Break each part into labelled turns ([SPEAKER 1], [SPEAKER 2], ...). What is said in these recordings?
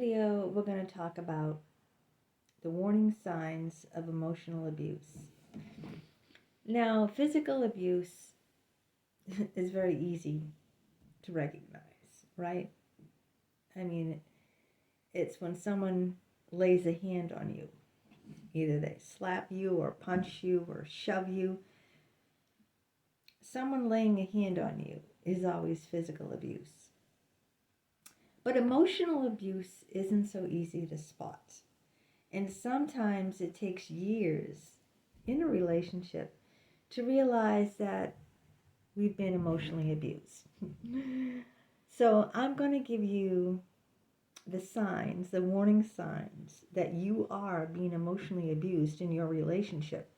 [SPEAKER 1] video, we're going to talk about the warning signs of emotional abuse. Now, physical abuse is very easy to recognize, right? I mean, it's when someone lays a hand on you. Either they slap you or punch you or shove you. Someone laying a hand on you is always physical abuse. But emotional abuse isn't so easy to spot. And sometimes it takes years in a relationship to realize that we've been emotionally abused. So I'm going to give you the signs, the warning signs that you are being emotionally abused in your relationship.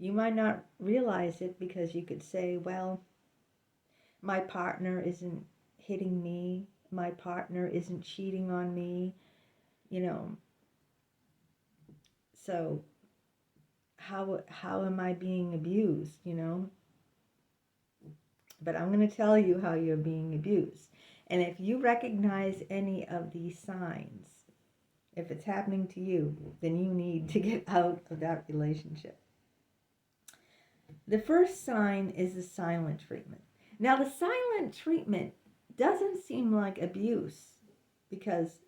[SPEAKER 1] You might not realize it because you could say, well, my partner isn't hitting me, my partner isn't cheating on me, so how am I being abused, But I'm going to tell you how you're being abused. And if you recognize any of these signs, if it's happening to you, then you need to get out of that relationship. The first sign is the silent treatment. Now, the silent treatment doesn't seem like abuse because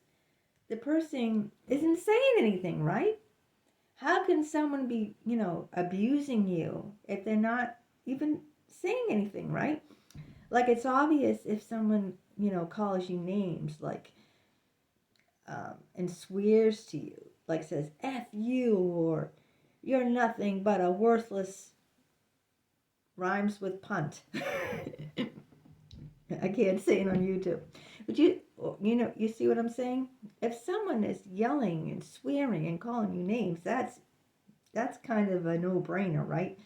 [SPEAKER 1] the person isn't saying anything, right? How can someone be, abusing you if they're not even saying anything, right? Like, it's obvious if someone, calls you names, like, and swears to you, like says, F you, or you're nothing but a worthless, rhymes with punt. I can't say it on YouTube. But you see what I'm saying? If someone is yelling and swearing and calling you names, that's kind of a no-brainer, right?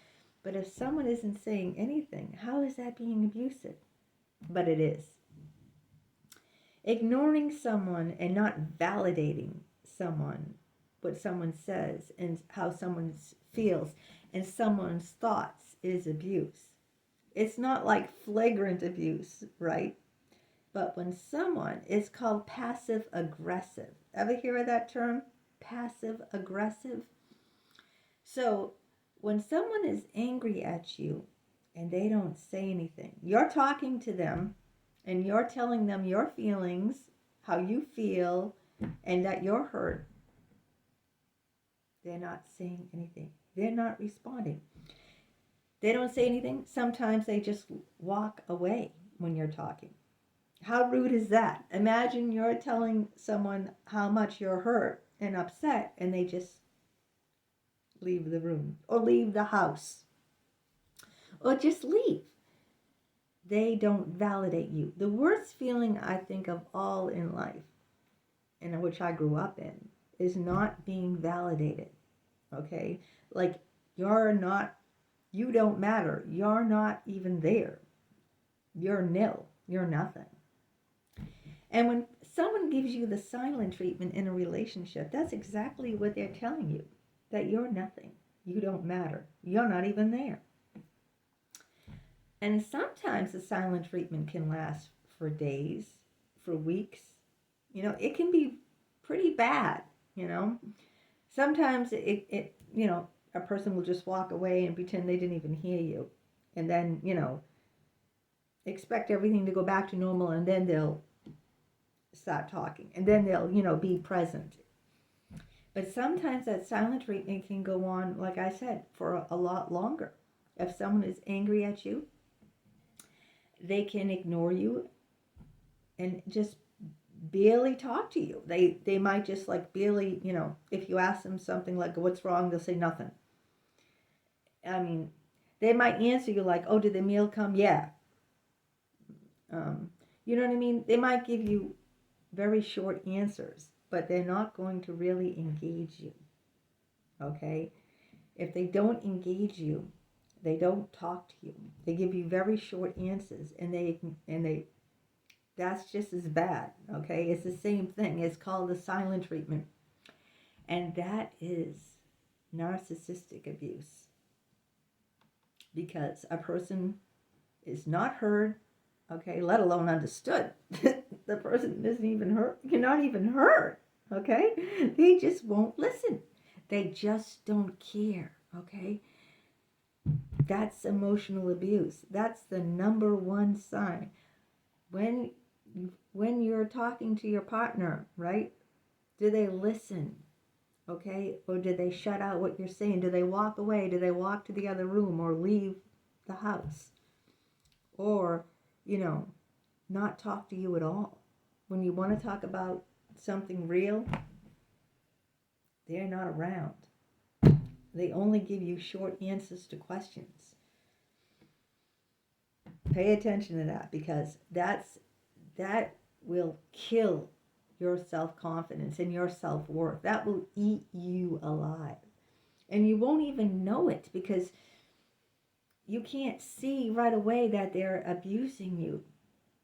[SPEAKER 1] But if someone isn't saying anything, how is that being abusive? But it is. Ignoring someone and not validating someone, what someone says and how someone feels and someone's thoughts is abuse. It's not like flagrant abuse, right? But when someone is called passive aggressive. Ever hear of that term? Passive aggressive? So when someone is angry at you and they don't say anything, you're talking to them and you're telling them your feelings, how you feel, and that you're hurt. They're not saying anything. They're not responding. They don't say anything. Sometimes they just walk away when you're talking. How rude is that? Imagine you're telling someone how much you're hurt and upset, and they just leave the room or leave the house or just leave. They don't validate you. The worst feeling I think of all in life, and which I grew up in, is not being validated. Okay? Like, you don't matter. You're not even there. You're nil. You're nothing. And when someone gives you the silent treatment in a relationship, that's exactly what they're telling you. That you're nothing. You don't matter. You're not even there. And sometimes the silent treatment can last for days, for weeks. It can be pretty bad, Sometimes a person will just walk away and pretend they didn't even hear you. And then, expect everything to go back to normal, and then they'll start talking. And then they'll, be present. But sometimes that silent treatment can go on, like I said, for a lot longer. If someone is angry at you, they can ignore you and just barely talk to you. They might just like barely, if you ask them something like, what's wrong? They'll say nothing. I mean, they might answer you like, oh, did the meal come? Yeah. You know what I mean? They might give you very short answers, but they're not going to really engage you. Okay? If they don't engage you, they don't talk to you. They give you very short answers, and that's just as bad. Okay? It's the same thing. It's called the silent treatment. And that is narcissistic abuse. Because a person is not heard, okay, let alone understood. the person isn't even hurt. You're not even hurt, okay? They just won't listen. They just don't care, okay? That's emotional abuse. That's the number one sign. When you're talking to your partner, right? Do they listen? Okay? Or do they shut out what you're saying? Do they walk away? Do they walk to the other room or leave the house? Or, not talk to you at all? When you want to talk about something real, they're not around. They only give you short answers to questions. Pay attention to that, because that will kill your self-confidence and your self-worth. That will eat you alive. And you won't even know it, because you can't see right away that they're abusing you,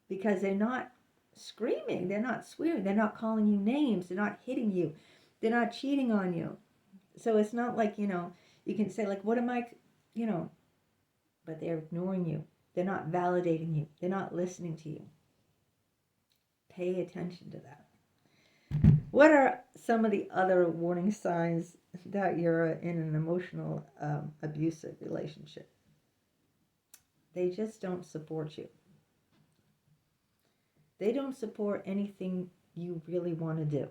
[SPEAKER 1] because they're not screaming, they're not swearing, they're not calling you names, they're not hitting you, they're not cheating on you. So it's not like, you can say like, what am I, but they're ignoring you. They're not validating you. They're not listening to you. Pay attention to that. What are some of the other warning signs that you're in an emotional abusive relationship? They just don't support you. They don't support anything you really want to do.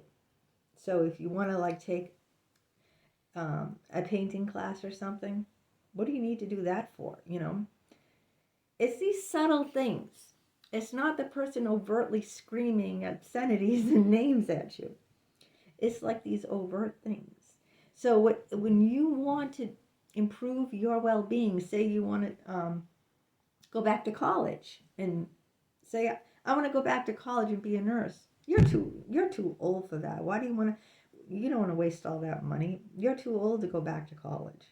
[SPEAKER 1] So if you want to take a painting class or something, what do you need to do that for? It's these subtle things. It's not the person overtly screaming obscenities and names at you. It's like these overt things. So when you want to improve your well-being, say you want to go back to college and say, I want to go back to college and be a nurse. You're too old for that. Why do you want to? You don't want to waste all that money. You're too old to go back to college.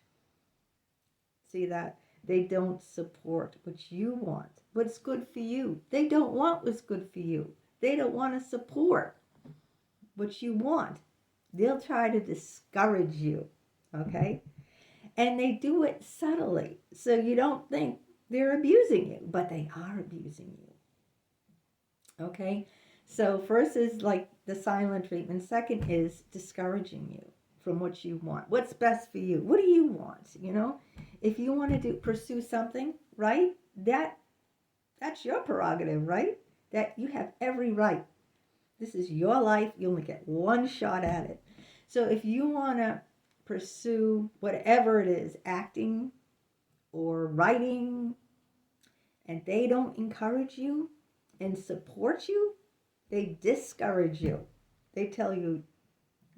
[SPEAKER 1] See that? They don't support what you want, what's good for you. They don't want what's good for you. They don't want to support what you want. They'll try to discourage you, okay? And they do it subtly, so you don't think they're abusing you, but they are abusing you, okay? So first is like the silent treatment. Second is discouraging you from what you want. What's best for you? What do you want? If you want to pursue something, right? That's your prerogative, right? That you have every right. This is your life. You only get one shot at it. So if you want to pursue whatever it is, acting or writing, and they don't encourage you and support you, they discourage you. They tell you,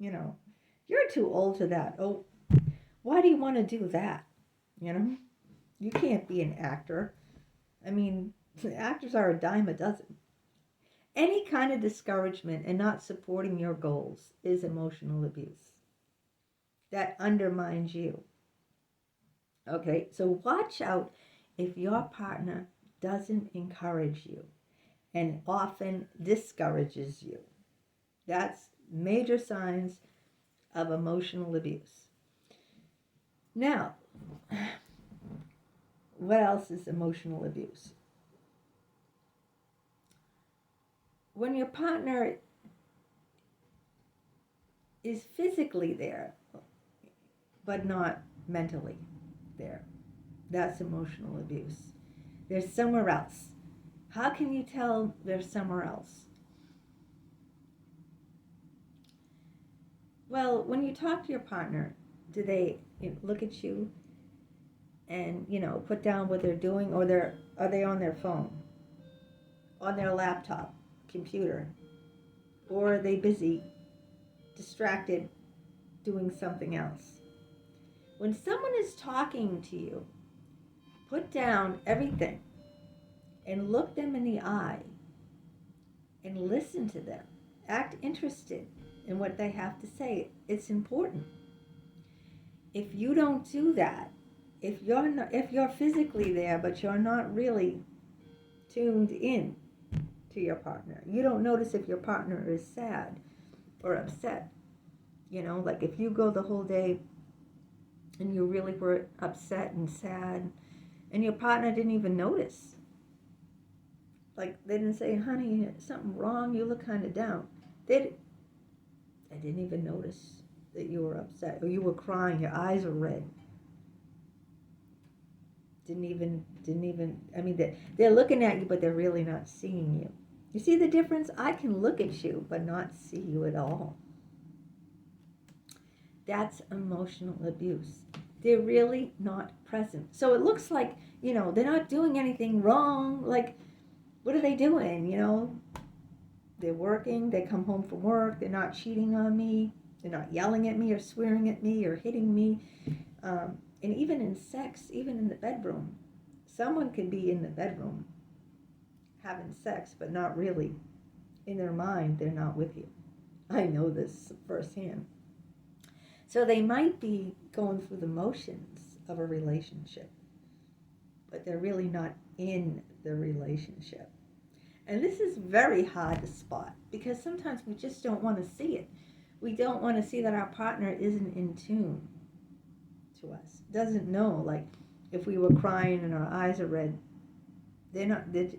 [SPEAKER 1] you're too old to that. Oh, why do you want to do that? You can't be an actor. I mean, actors are a dime a dozen. Any kind of discouragement and not supporting your goals is emotional abuse. That undermines you. Okay, so watch out if your partner doesn't encourage you and often discourages you. That's major signs of emotional abuse. Now, what else is emotional abuse? When your partner is physically there, but not mentally there, that's emotional abuse. They're somewhere else. How can you tell they're somewhere else? Well, when you talk to your partner, do they look at you and, put down what they're doing, or are they on their phone, on their laptop, computer, or are they busy, distracted, doing something else? When someone is talking to you, put down everything and look them in the eye and listen to them. Act interested in what they have to say. It's important. If you don't do that, if you're physically there but you're not really tuned in to your partner, you don't notice if your partner is sad or upset. Like if you go the whole day and you really were upset and sad and your partner didn't even notice, Like, they didn't say, honey, something wrong, you look kind of down. I didn't even notice that you were upset, or you were crying, your eyes are red. Didn't even, I mean, they're looking at you, but they're really not seeing you. You see the difference? I can look at you, but not see you at all. That's emotional abuse. They're really not present. So it looks like, they're not doing anything wrong. Like, what are they doing? They're working, they come home from work, they're not cheating on me, they're not yelling at me or swearing at me or hitting me. And even in sex, even in the bedroom, someone could be in the bedroom having sex, but not really. In their mind, they're not with you. I know this firsthand. So they might be going through the motions of a relationship, but they're really not in the relationship. And this is very hard to spot because sometimes we just don't want to see it. We don't want to see that our partner isn't in tune to us, doesn't know. Like, if we were crying and our eyes are red, they don't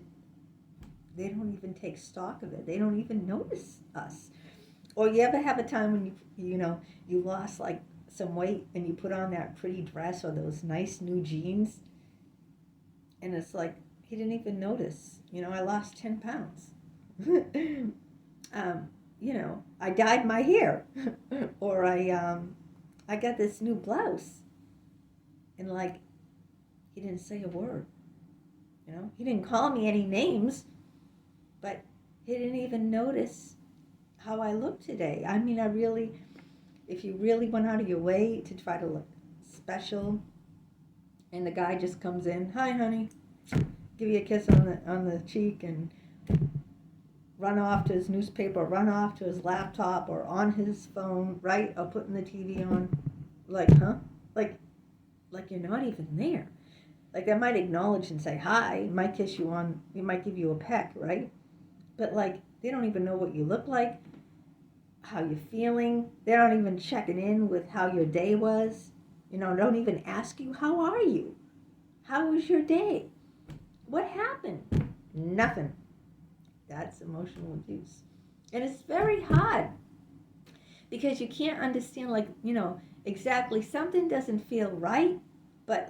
[SPEAKER 1] even take stock of it. They don't even notice us. Or you ever have a time when you lost like some weight and you put on that pretty dress or those nice new jeans, and it's like he didn't even notice. I lost 10 pounds. I dyed my hair, or I got this new blouse, and like he didn't say a word. He didn't call me any names, but he didn't even notice how I look today. I mean, if you really went out of your way to try to look special, and the guy just comes in, hi honey, give you a kiss on the cheek and run off to his newspaper, run off to his laptop or on his phone, right? Or putting the TV on, like, huh? Like you're not even there. Like, they might acknowledge and say hi, might kiss you might give you a peck, right? But like, they don't even know what you look like, how you're feeling. They're not even checking in with how your day was. Don't even ask you, how are you? How was your day? What happened? Nothing. That's emotional abuse. And it's very hard because you can't understand, like, exactly, something doesn't feel right, but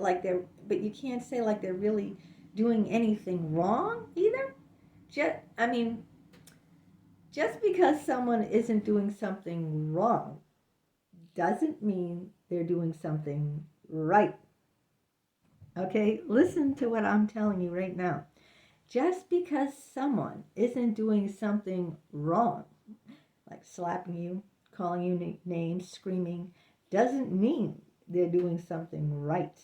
[SPEAKER 1] you can't say like they're really doing anything wrong either. Just because someone isn't doing something wrong doesn't mean they're doing something right. Okay, listen to what I'm telling you right now. Just because someone isn't doing something wrong, like slapping you, calling you names, screaming, doesn't mean they're doing something right.